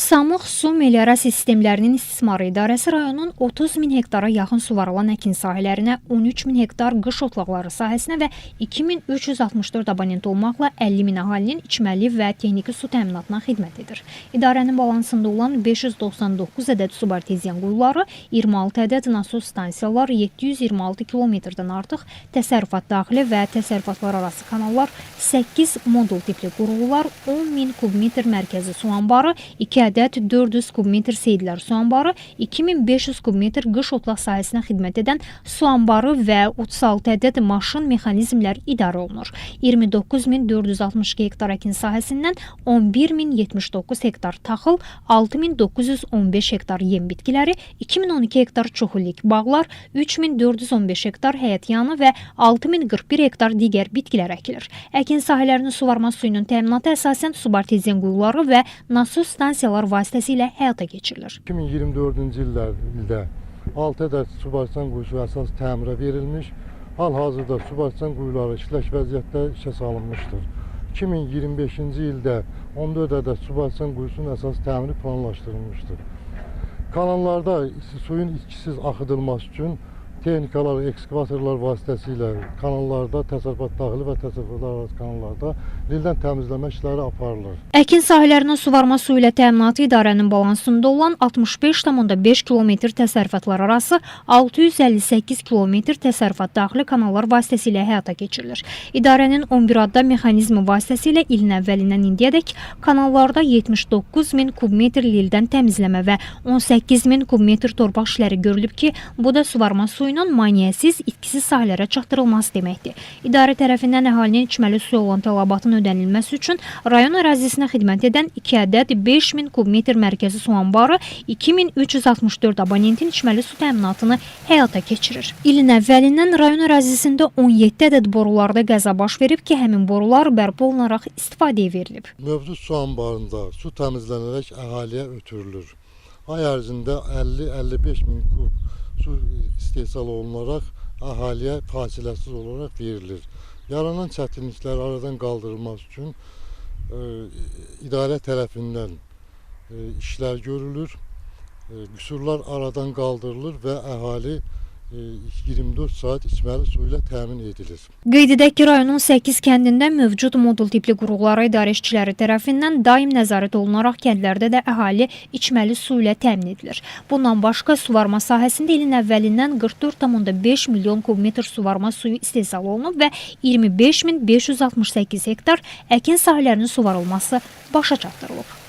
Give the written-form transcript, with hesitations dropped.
Samux Su Meliorasiya Sistemlərinin İstismarı İdarəsi rayonun 30 min hektara yaxın suvarılan əkin sahələrinə, 13 min hektar qış otlaqları sahəsinə və 2364 abonent olmaqla 50 min əhalinin içməli və texniki su təminatına xidmət edir. İdarənin balansında olan 599 ədəd subarteziyan quyuları, 26 ədəd nasos stansiyalar, 726 kilometrdən artıq təsərrüfat daxili və təsərrüfatlar arası kanallar, 8 modul tipli qurğular, 10 min kubmetr mərkəzi su anbarı, 2 ədəd 400 kubmetr seydlər su anbarı, 2500 kubmetr qış otlaq sahəsinə xidmət edən su anbarı və 36 ədəd maşın mexanizmlər idarə olunur. 29462 hektar əkin sahəsindən 11079 hektar taxıl, 6915 hektar yem bitkiləri, 2012 hektar çoxillik bağlar, 3415 hektar həyətyanı və 6041 hektar digər bitkilər əkilir. Əkin sahələrinin suvarma suyunun təminatı əsasən subarteziyan quyuları və nasos stansiyalar vasitəsilə həyata keçirilir. 2024-cü ildə 6 ədəd subarteziyan quyusu əsas təmirə verilmiş, hal-hazırda subarteziyan quyuları işlək vəziyyətdə işə salınmışdır. 2025-ci ildə 14 ədəd subarteziyan quyusunun əsas təmiri planlaşdırılmışdır. Kanallarda suyun itkisiz axıdılması üçün texnikalar, ekskavatorlar vasitəsilə kanallarda, təsərrüfat daxili və təsərrüfatlar arası kanallarda lildən təmizləmə işləri aparılır. Əkin sahələrinin suvarma suyu ilə təminatı idarənin balansında olan 65,5 kilometr təsərrüfatlar arası 658 kilometr təsərrüfat daxili kanallar vasitəsilə həyata keçirilir. İdarənin 11 adda mexanizmi vasitəsilə ilin əvvəlindən indiyədək kanallarda 79 min kubmetr lildən təmizləmə və 18 min kubmetr torpaq işləri görülüb ki, bu da suvarma suyu maneəsiz, itkisiz sahələrə çatdırılması deməkdir. İdarə tərəfindən əhalinin içməli suya olan tələbatın ödənilməsi üçün rayon ərazisinə xidmət edən 2 ədəd 5000 kubmetr mərkəzi su anbarı 2364 abonentin içməli su təminatını həyata keçirir. İlin əvvəlindən rayon ərazisində 17 ədəd borularda qəza baş verib ki, həmin borular bərpa olunaraq istifadəyə verilib. Mövcud su anbarında su təmizlənərək əhaliyə ötürülür. Ay ərzində 50-55 min kub su istehsal olunaraq əhaliyə fasiləsiz olaraq verilir. Yaranan çətinliklər aradan qaldırılmaq üçün idarə tərəfindən işlər görülür, qüsurlar aradan qaldırılır və əhali 24 saat içməli su ilə təmin edilir. Qeyd edək ki, rayonun 8 kəndində mövcud modul tipli qurğulara idarə işçiləri tərəfindən daim nəzarət olunaraq kəndlərdə də əhali içməli su ilə təmin edilir. Bundan başqa suvarma sahəsində ilin əvvəlindən 44,5 milyon kubmetr suvarma suyu istehsal olunub və 25568 hektar əkin sahələrinin suvarılması başa çatdırılıb.